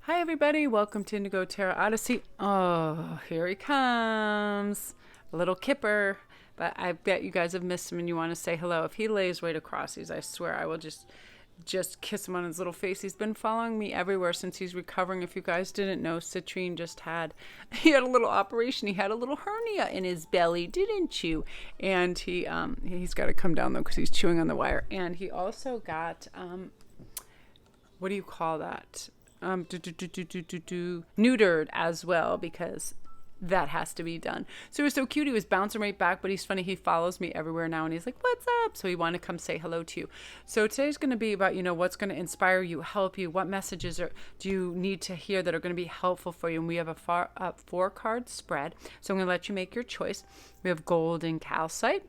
Hi everybody, welcome to Indigo Tarot Odyssey. Oh, here he comes. A little kipper. But I bet you guys have missed him and you want to say hello. If he lays right across these, I swear I will just kiss him on his little face. He's been following me everywhere since he's recovering. If you guys didn't know, Citrine just he had a little operation. He had a little hernia in his belly, didn't you? And he's got to come down though because he's chewing on the wire. And he also got what do you call that? Neutered as well because that has to be done. So he was so cute. He was bouncing right back, but he's funny. He follows me everywhere now and he's like, what's up? So he wanted to come say hello to you. So today's going to be about, what's going to inspire you, help you. What messages do you need to hear that are going to be helpful for you? And we have a 4-card spread. So I'm going to let you make your choice. We have golden calcite.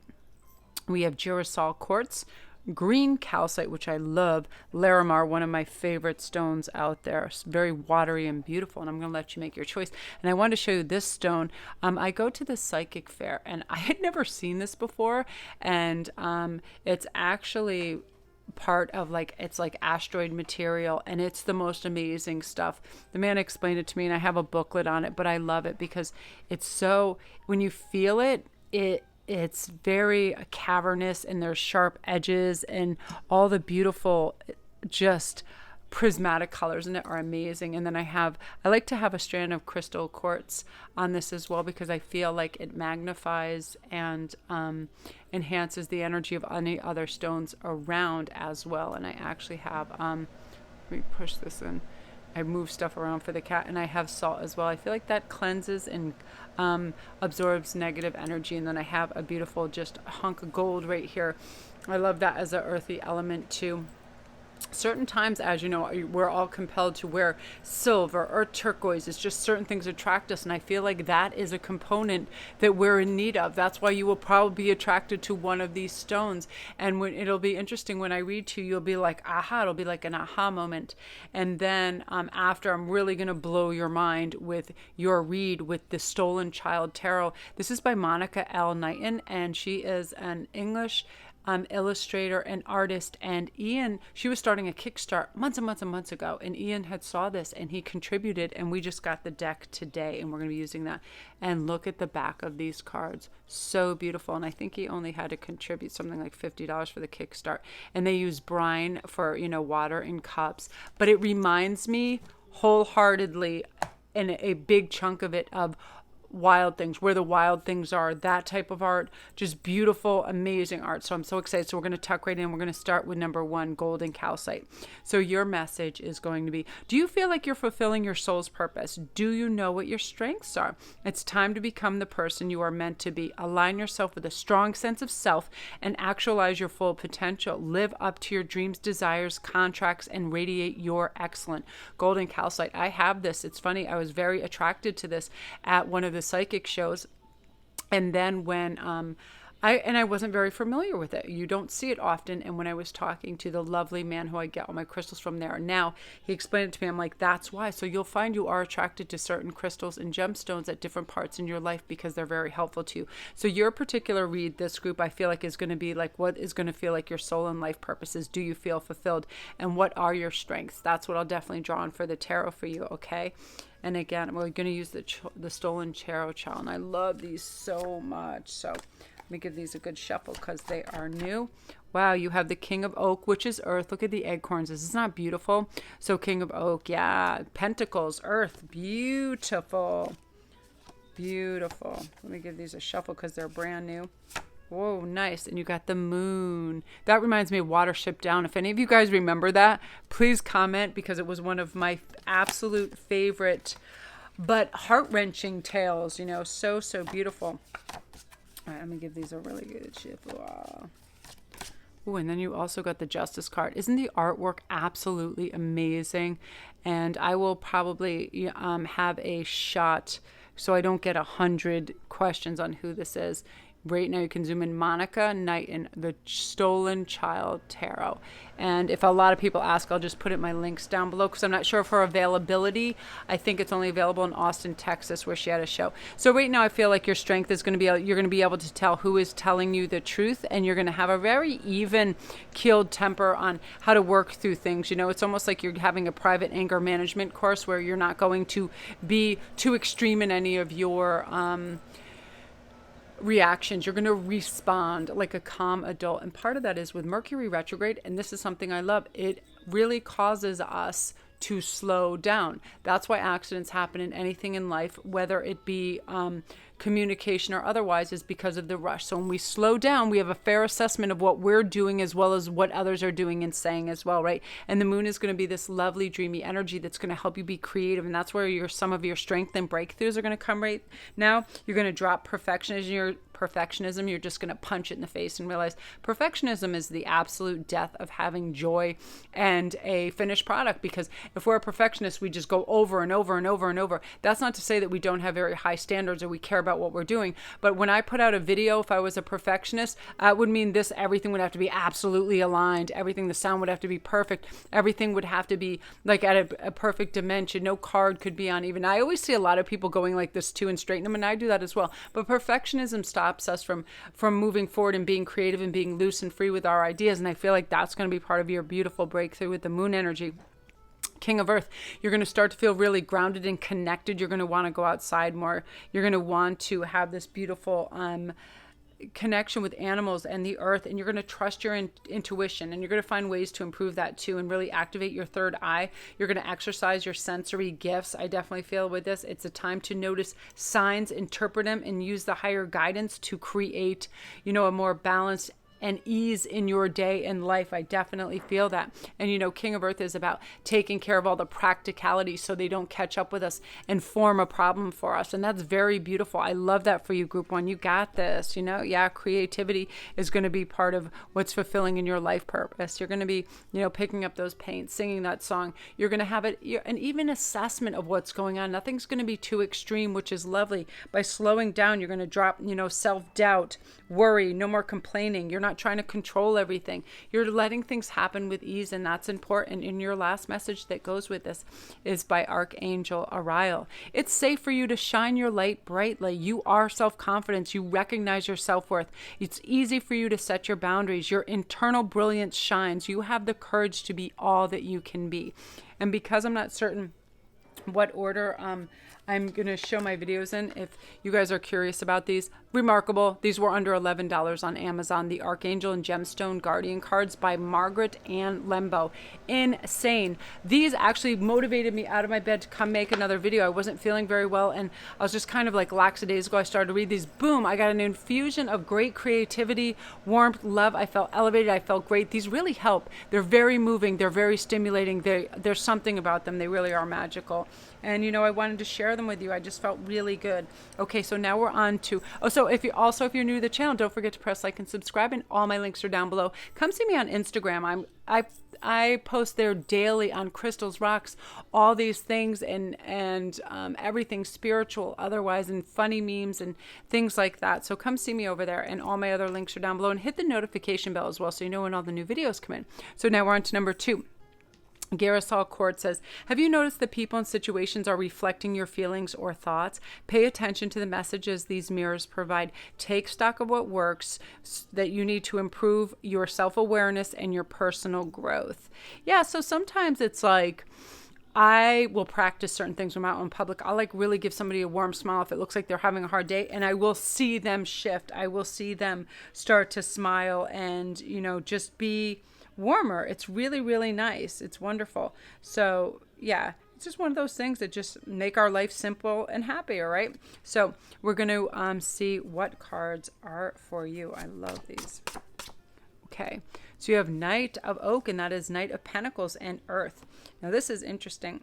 We have girasol quartz, green calcite, which I love, Larimar, one of my favorite stones out there. It's very watery and beautiful, and I'm going to let you make your choice. And I want to show you this stone. I go to the psychic fair, and I had never seen this before, and it's actually part of it's like asteroid material, and it's the most amazing stuff. The man explained it to me, and I have a booklet on it, but I love it because it's so, when you feel it, it's very cavernous and there's sharp edges and all the beautiful just prismatic colors in it are amazing. And then I like to have a strand of crystal quartz on this as well because I feel like it magnifies and enhances the energy of any other stones around as well. And I actually have, let me push this in. I move stuff around for the cat, and I have salt as well. I feel like that cleanses and absorbs negative energy. And then I have a beautiful just hunk of gold right here. I love that as an earthy element too. Certain times, as you know, we're all compelled to wear silver or turquoise. It's just certain things attract us, and I feel like that is a component that we're in need of. That's why you will probably be attracted to one of these stones. And it'll be interesting when I read to you, you'll be like, aha, it'll be like an aha moment. And then after, I'm really going to blow your mind with your read with the Stolen Child Tarot. This is by Monica L. Knighton, and she is an English illustrator and artist. And Ian, she was starting a Kickstart months and months and months ago, and Ian had saw this and he contributed, and we just got the deck today and we're going to be using that. And look at the back of these cards, so beautiful. And I think he only had to contribute something like $50 for the Kickstart, and they use brine for water in cups. But it reminds me wholeheartedly, and a big chunk of it, of Wild Things, Where the Wild Things Are, that type of art, just beautiful, amazing art. So I'm so excited. So we're going to tuck right in. We're going to start with number 1, golden calcite. So your message is going to be, do you feel like you're fulfilling your soul's purpose? Do you know what your strengths are? It's time to become the person you are meant to be. Align yourself with a strong sense of self and actualize your full potential. Live up to your dreams, desires, contracts, and radiate your excellent. Golden calcite. I have this. It's funny. I was very attracted to this at one of the psychic shows, and then when I wasn't very familiar with it. You don't see it often. And when I was talking to the lovely man who I get all my crystals from there, now he explained it to me. I'm like, that's why. So you'll find you are attracted to certain crystals and gemstones at different parts in your life because they're very helpful to you. So your particular read, this group, I feel like is going to be like, what is going to feel like your soul and life purposes? Do you feel fulfilled? And what are your strengths? That's what I'll definitely draw on for the tarot for you. Okay. And again, we're going to use the Stolen Tarot Child. And I love these so much. So let me give these a good shuffle because they are new. Wow, you have the King of Oak, which is Earth. Look at the acorns. This is not beautiful. So King of Oak, yeah. Pentacles, Earth, beautiful. Beautiful. Let me give these a shuffle because they're brand new. Whoa, nice. And you got the Moon. That reminds me of Watership Down. If any of you guys remember that, please comment because it was one of my absolute favorite but heart-wrenching tales. So beautiful. All right, let me give these a really good shuffle. Oh, and then you also got the Justice card. Isn't the artwork absolutely amazing? And I will probably have a shot so I don't get 100 questions on who this is. Right now you can zoom in Monica Knight in the Stolen Child Tarot. And if a lot of people ask, I'll just put my links down below because I'm not sure of her availability. I think it's only available in Austin, Texas, where she had a show. So right now I feel like your strength is going to be, you're going to be able to tell who is telling you the truth, and you're going to have a very even keeled temper on how to work through things. You know, it's almost like you're having a private anger management course where you're not going to be too extreme in any of your reactions. You're going to respond like a calm adult. And part of that is with Mercury retrograde, and this is something I love, it really causes us to slow down. That's why accidents happen in anything in life, whether it be communication or otherwise, is because of the rush. So when we slow down, we have a fair assessment of what we're doing as well as what others are doing and saying as well, right? And the moon is going to be this lovely, dreamy energy that's going to help you be creative. And that's where some of your strength and breakthroughs are going to come right now. You're going to drop perfectionism. You're just going to punch it in the face and realize perfectionism is the absolute death of having joy and a finished product. Because if we're a perfectionist, we just go over and over and over and over. That's not to say that we don't have very high standards or we care about what we're doing. But when I put out a video, if I was a perfectionist, it would mean everything would have to be absolutely aligned. Everything, the sound would have to be perfect. Everything would have to be like at a perfect dimension. No card could be uneven. I always see a lot of people going like this too and straighten them, and I do that as well. But perfectionism stops us from moving forward and being creative and being loose and free with our ideas. And I feel like that's going to be part of your beautiful breakthrough with the moon energy. King of Earth, you're going to start to feel really grounded and connected. You're going to want to go outside more. You're going to want to have this beautiful connection with animals and the earth, and you're going to trust your intuition, and you're going to find ways to improve that too and really activate your third eye. You're going to exercise your sensory gifts. I definitely feel with this, it's a time to notice signs, interpret them, and use the higher guidance to create, a more balanced and ease in your day and life. I definitely feel that. And King of Earth is about taking care of all the practicalities so they don't catch up with us and form a problem for us. And that's very beautiful. I love that for you, Group 1. You got this. Creativity is going to be part of what's fulfilling in your life purpose. You're going to be, picking up those paints, singing that song. You're going to have an even assessment of what's going on. Nothing's going to be too extreme, which is lovely. By slowing down, you're going to drop, self-doubt, worry, no more complaining. You're not trying to control everything. You're letting things happen with ease, and that's important. And your last message that goes with this is by Archangel Ariel. It's safe for you to shine your light brightly. You are self-confidence. You recognize your self-worth. It's easy for you to set your boundaries. Your internal brilliance shines. You have the courage to be all that you can be. And because I'm not certain what order I'm going to show my videos in, if you guys are curious about these, remarkable. These were under $11 on Amazon. The Archangel and Gemstone Guardian cards by Margaret Ann Lembo. Insane. These actually motivated me out of my bed to come make another video. I wasn't feeling very well, and I was just kind of like lackadaisical. I started to read these. Boom, I got an infusion of great creativity, warmth, love. I felt elevated. I felt great. These really help. They're very moving. They're very stimulating. There's something about them. They really are magical. And I wanted to share them with you. I just felt really good. Okay, so now we're on to, so if you're new to the channel, don't forget to press like and subscribe, and all my links are down below. Come see me on Instagram. I post there daily on crystals, rocks, all these things, and everything spiritual, otherwise, and funny memes and things like that. So come see me over there, and all my other links are down below, and hit the notification bell as well so you know when all the new videos come in. So now we're on to number 2. Garrisol Court says, have you noticed that people and situations are reflecting your feelings or thoughts? Pay attention to the messages these mirrors provide. Take stock of what works that you need to improve your self-awareness and your personal growth. Yeah, so sometimes it's like, I will practice certain things when I'm out in public. I'll really give somebody a warm smile if it looks like they're having a hard day, and I will see them shift. I will see them start to smile and, just be warmer. It's really, really nice. It's wonderful. So yeah, it's just one of those things that just make our life simple and happy. All right. So we're going to see what cards are for you. I love these. Okay. So you have Knight of Oak, and that is Knight of Pentacles and Earth. Now this is interesting.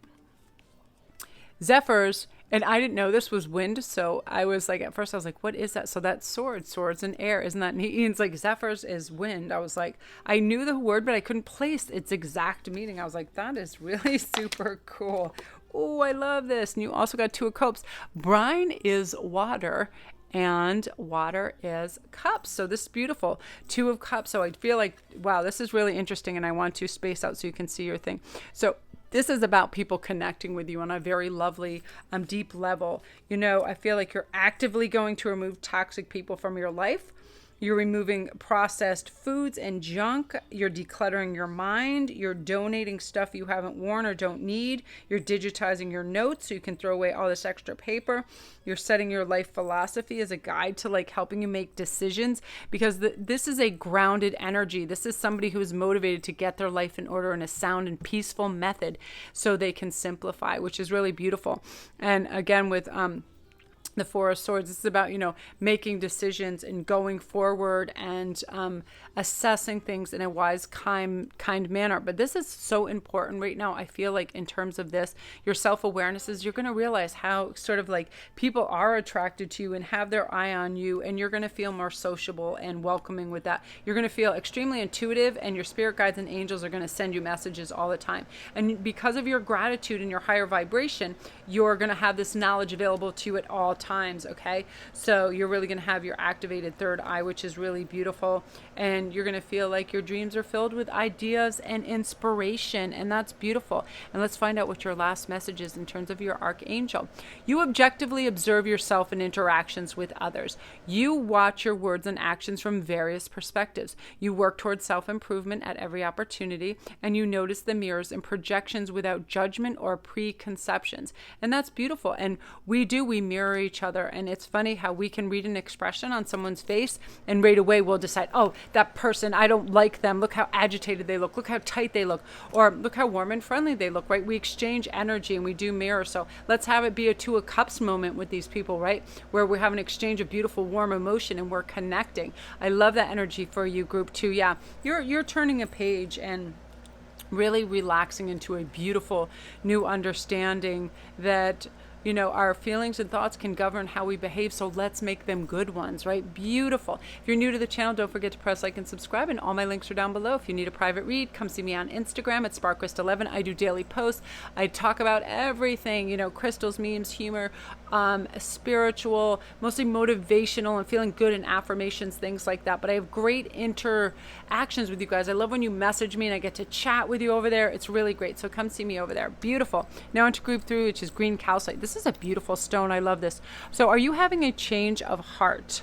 Zephyrs, and I didn't know this was wind, so I was like, at first I was like, what is that? So that's swords in air. Isn't that neat? Ian's like, Zephyrs is wind. I was like, I knew the word, but I couldn't place its exact meaning. I was like, that is really super cool. Oh, I love this. And you also got Two of Cups. Brine is water, and water is cups. So this is beautiful. 2 of cups. So I feel like, wow, this is really interesting, and I want to space out so you can see your thing. So this is about people connecting with you on a very lovely, deep level. I feel like you're actively going to remove toxic people from your life. You're removing processed foods and junk. You're decluttering your mind. You're donating stuff you haven't worn or don't need. You're digitizing your notes so you can throw away all this extra paper. You're setting your life philosophy as a guide to like helping you make decisions, because this is a grounded energy. This is somebody who is motivated to get their life in order in a sound and peaceful method so they can simplify, which is really beautiful. And again, with the 4 of Swords, this is about, making decisions and going forward and assessing things in a wise, kind manner. But this is so important right now. I feel like in terms of this, your self-awareness is you're going to realize how sort of like people are attracted to you and have their eye on you, and you're going to feel more sociable and welcoming with that. You're going to feel extremely intuitive, and your spirit guides and angels are going to send you messages all the time. And because of your gratitude and your higher vibration, you're going to have this knowledge available to you at all times. Okay, so you're really going to have your activated third eye, which is really beautiful, and you're going to feel like your dreams are filled with ideas and inspiration, and that's beautiful. And let's find out what your last message is in terms of your archangel. You objectively observe yourself in interactions with others. You watch your words and actions from various perspectives. You work towards self-improvement at every opportunity, and you notice the mirrors and projections without judgment or preconceptions, and that's beautiful. And we mirror each other. And it's funny how we can read an expression on someone's face and right away we'll decide, oh, that person, I don't like them. Look how agitated they look. Look how tight they look. Or look how warm and friendly they look, right? We exchange energy and we do mirror. So let's have it be a 2 of Cups moment with these people, right? Where we have an exchange of beautiful, warm emotion and we're connecting. I love that energy for you, group 2. Yeah, you're turning a page and really relaxing into a beautiful new understanding that our feelings and thoughts can govern how we behave, so let's make them good ones, right? Beautiful. If you're new to the channel, don't forget to press like and subscribe, and all my links are down below. If you need a private read, come see me on Instagram at SparkCrystal11. I do daily posts. I talk about everything, crystals, memes, humor, spiritual, mostly motivational and feeling good and affirmations, things like that. But I have great interactions with you guys. I love when you message me and I get to chat with you over there. It's really great. So come see me over there. Beautiful. Now into group 3, which is green calcite. This is a beautiful stone. I love this. So are you having a change of heart?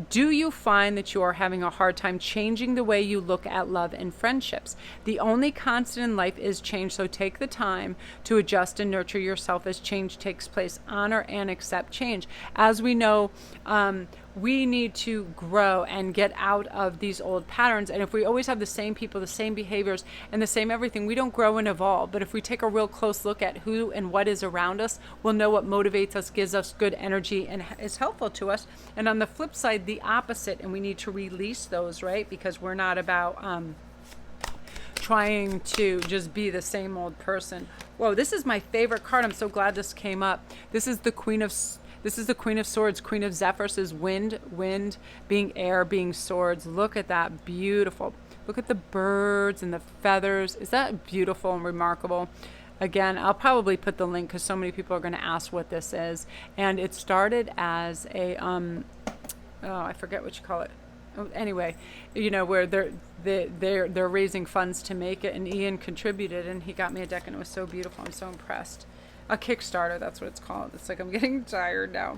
Do you find that you are having a hard time changing the way you look at love and friendships? The only constant in life is change, so take the time to adjust and nurture yourself as change takes place. Honor and accept change. As we know, we need to grow and get out of these old patterns. And if we always have the same people, the same behaviors, and the same everything, we don't grow and evolve. But if we take a real close look at who and what is around us, we'll know what motivates us, gives us good energy, and is helpful to us. And on the flip side, the opposite, and we need to release those, right? Because we're not about trying to just be the same old person. Whoa, this is my favorite card. I'm so glad this came up. This is the Queen of Swords. Queen of Zephyrs is wind being air, being swords. Look at that, beautiful. Look at the birds and the feathers. Is that beautiful and remarkable? Again, I'll probably put the link because so many people are going to ask what this is. And it started as a, I forget what you call it. Anyway, where they're raising funds to make it, and Ian contributed, and he got me a deck, and it was so beautiful. I'm so impressed. A Kickstarter, that's what it's called. It's like I'm getting tired now.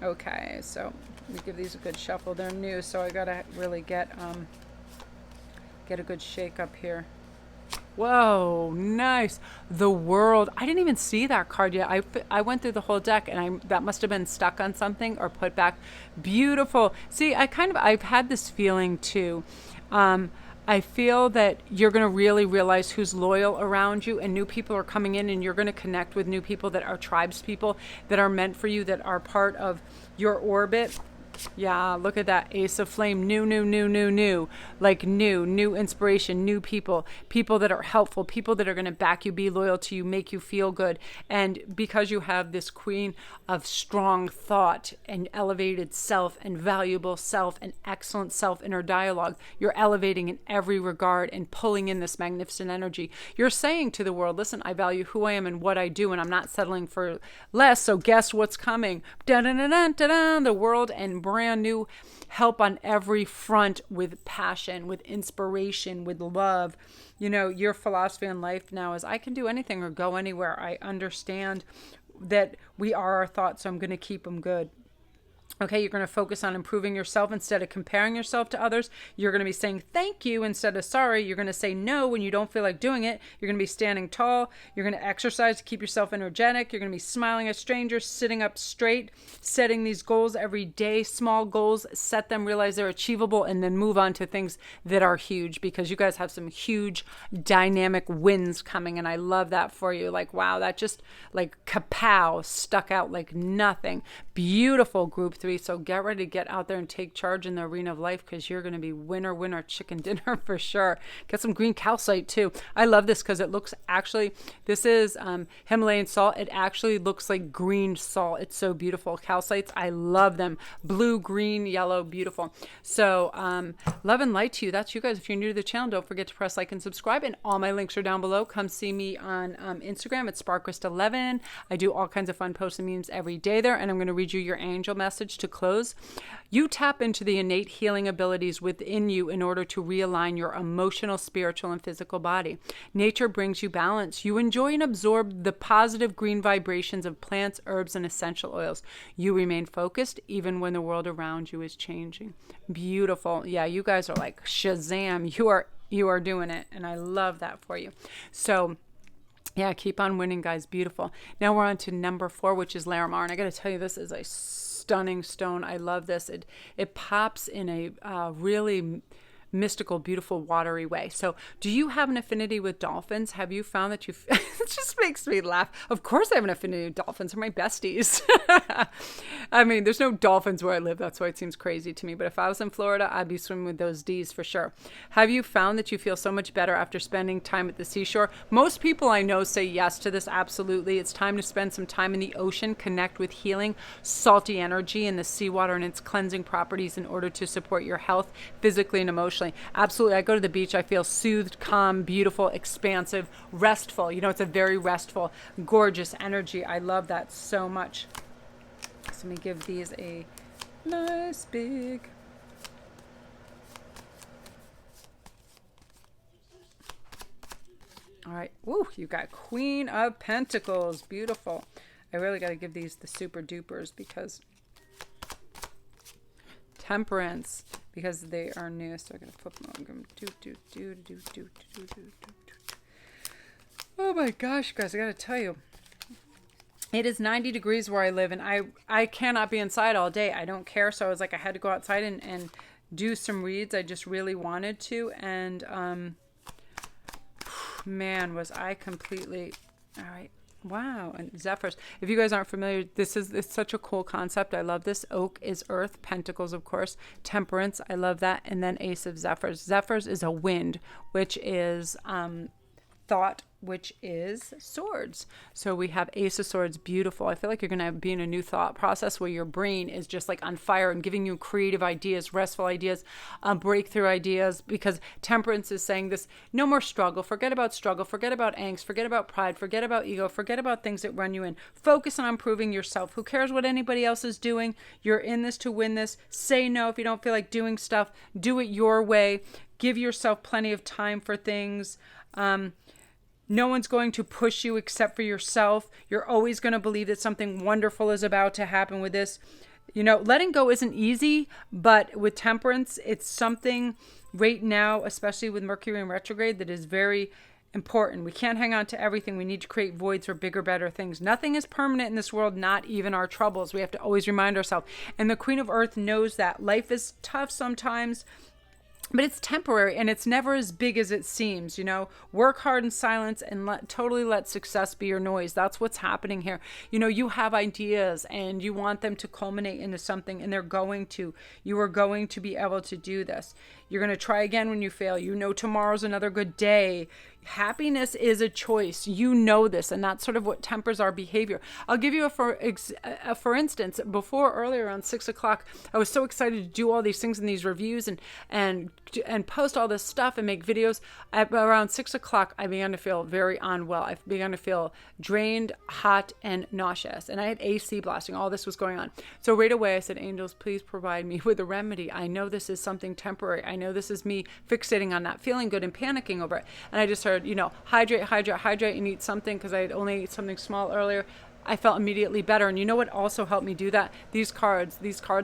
Okay, so let me give these a good shuffle. They're new, so I gotta really get a good shake up here. Whoa, nice. The World. I didn't even see that card yet. I went through the whole deck, and that must have been stuck on something or put back. Beautiful. See, I've had this feeling too. I feel that you're going to really realize who's loyal around you, and new people are coming in, and you're going to connect with new people that are tribes people that are meant for you, that are part of your orbit. Yeah, look at that. Ace of Flame. New, new, new, new, new. Like new inspiration, new people, people that are helpful, people that are going to back you, be loyal to you, make you feel good. And because you have this queen of strong thought and elevated self and valuable self and excellent self inner dialogue, you're elevating in every regard and pulling in this magnificent energy. You're saying to the world, listen, I value who I am and what I do, and I'm not settling for less. So guess what's coming? Da-da-da-da-da-da, the world and brand new help on every front, with passion, with inspiration, with love. You know, your philosophy in life now is I can do anything or go anywhere. I understand that we are our thoughts, so I'm going to keep them good. Okay, you're going to focus on improving yourself instead of comparing yourself to others. You're going to be saying thank you instead of sorry. You're going to say no when you don't feel like doing it. You're going to be standing tall. You're going to exercise to keep yourself energetic. You're going to be smiling at strangers, sitting up straight, setting these goals every day, small goals, set them, realize they're achievable, and then move on to things that are huge, because you guys have some huge dynamic wins coming, and I love that for you. Like, wow, that just like kapow, stuck out like nothing. Beautiful group 3. So get ready to get out there and take charge in the arena of life, because you're going to be winner chicken dinner for sure. Get some green calcite too. I love this because it looks, actually, this is Himalayan salt. It actually looks like green salt. It's so beautiful. Calcites, I love them. Blue, green, yellow, beautiful. So love and light to you. That's you guys. If you're new to the channel, don't forget to press like and subscribe, and all my links are down below. Come see me on Instagram at sparkrist11. I do all kinds of fun posts and memes every day there, and I'm going to read you your angel message to close. You tap into the innate healing abilities within you in order to realign your emotional, spiritual, and physical body. Nature brings you balance. You enjoy and absorb the positive green vibrations of plants, herbs, and essential oils. You remain focused even when the world around you is changing. Beautiful. Yeah, you guys are like Shazam. You are doing it, and I love that for you. So yeah, keep on winning, guys. Beautiful. Now we're on to number 4, which is Larimar. And I got to tell you, this is a stunning stone. I love this. It pops in a really mystical, beautiful, watery way. So do you have an affinity with dolphins? Have you found that you've it just makes me laugh. Of course I have an affinity with dolphins. They're my besties. I mean, there's no dolphins where I live. That's why it seems crazy to me. But if I was in Florida, I'd be swimming with those D's for sure. Have you found that you feel so much better after spending time at the seashore? Most people I know say yes to this. Absolutely. It's time to spend some time in the ocean, connect with healing, salty energy in the seawater and its cleansing properties in order to support your health physically and emotionally. Absolutely. I go to the beach. I feel soothed, calm, beautiful, expansive, restful. You know, it's a very restful, gorgeous energy. I love that so much. So let me give these a nice big. All right. Woo, you got Queen of Pentacles. Beautiful. I really got to give these the super dupers, because Temperance, because they are new. So I'm going to flip them over. Oh my gosh, guys, I got to tell you. It is 90 degrees where I live, and I cannot be inside all day. I don't care. So I was like, I had to go outside and do some reads. I just really wanted to. And man, was I completely... All right. Wow. And Zephyrs. If you guys aren't familiar, it's such a cool concept. I love this. Oak is earth. Pentacles, of course. Temperance. I love that. And then Ace of Zephyrs. Zephyrs is a wind, which is thought, which is swords. So we have Ace of Swords. Beautiful. I feel like you're going to be in a new thought process where your brain is just like on fire and giving you creative ideas, restful ideas, breakthrough ideas, because Temperance is saying this: no more struggle. Forget about struggle. Forget about angst. Forget about pride. Forget about ego. Forget about things that run you in. Focus on improving yourself. Who cares what anybody else is doing? You're in this to win this. Say no if you don't feel like doing stuff. Do it your way. Give yourself plenty of time for things. No one's going to push you except for yourself. You're always going to believe that something wonderful is about to happen with this. You know, letting go isn't easy, but with Temperance, it's something right now, especially with Mercury in retrograde, that is very important. We can't hang on to everything. We need to create voids for bigger, better things. Nothing is permanent in this world, not even our troubles. We have to always remind ourselves. And the Queen of Earth knows that life is tough sometimes. but it's temporary and it's never as big as it seems. Work hard in silence and totally let success be your noise. That's what's happening here. You have ideas and you want them to culminate into something, and you are going to be able to do this. You're going to try again when you fail. Tomorrow's another good day. Happiness is a choice. This, and that's sort of what tempers our behavior. I'll give you for instance. Earlier around 6 o'clock, I was so excited to do all these things and these reviews and post all this stuff and make videos. At around 6 o'clock, I began to feel very unwell. I began to feel drained, hot, and nauseous. And I had AC blasting. All this was going on. So right away, I said, angels, please provide me with a remedy. I know this is something temporary. I know this is me fixating on not feeling good and panicking over it. And I just heard, hydrate, and eat something, because I had only ate something small earlier. I felt immediately better. And you know what also helped me do that? These cards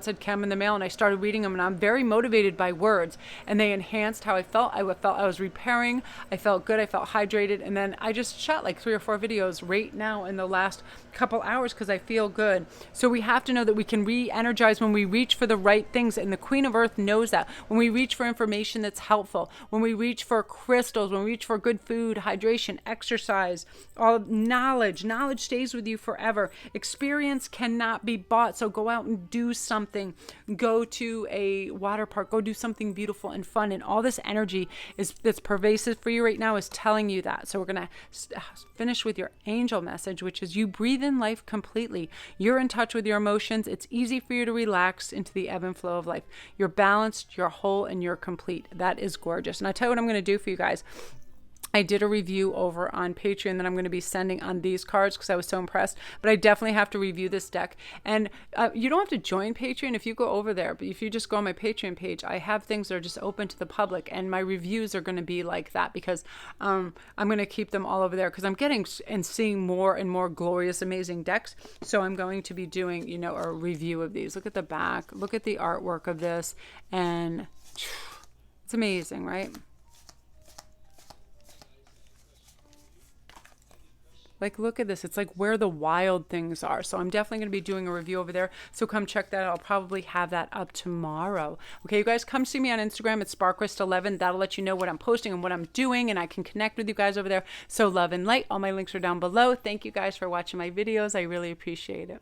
had come in the mail, and I started reading them, and I'm very motivated by words, and they enhanced how I felt. I felt I was repairing. I felt good. I felt hydrated. And then I just shot like 3 or 4 videos right now in the last couple hours because I feel good. So we have to know that we can re-energize when we reach for the right things. And the Queen of Earth knows that. When we reach for information that's helpful, when we reach for crystals, when we reach for good food, hydration, exercise, all knowledge stays with you forever. Experience cannot be bought. So go out and do something. Go to a water park. Go do something beautiful and fun. And all this energy that's pervasive for you right now is telling you that. So we're going to finish with your angel message, which is you breathe in life completely. You're in touch with your emotions. It's easy for you to relax into the ebb and flow of life. You're balanced, you're whole, and you're complete. That is gorgeous. And I tell you what I'm going to do for you guys. I did a review over on Patreon that I'm going to be sending on these cards because I was so impressed. But I definitely have to review this deck. And you don't have to join Patreon if you go over there. But if you just go on my Patreon page, I have things that are just open to the public. And my reviews are going to be like that because I'm going to keep them all over there because I'm getting and seeing more and more glorious, amazing decks. So I'm going to be doing, a review of these. Look at the back. Look at the artwork of this. And it's amazing, right? Like, look at this. It's like where the wild things are. So I'm definitely going to be doing a review over there. So come check that out. I'll probably have that up tomorrow. Okay, you guys, come see me on Instagram at Sparkrist11. That'll let you know what I'm posting and what I'm doing, and I can connect with you guys over there. So love and light. All my links are down below. Thank you guys for watching my videos. I really appreciate it.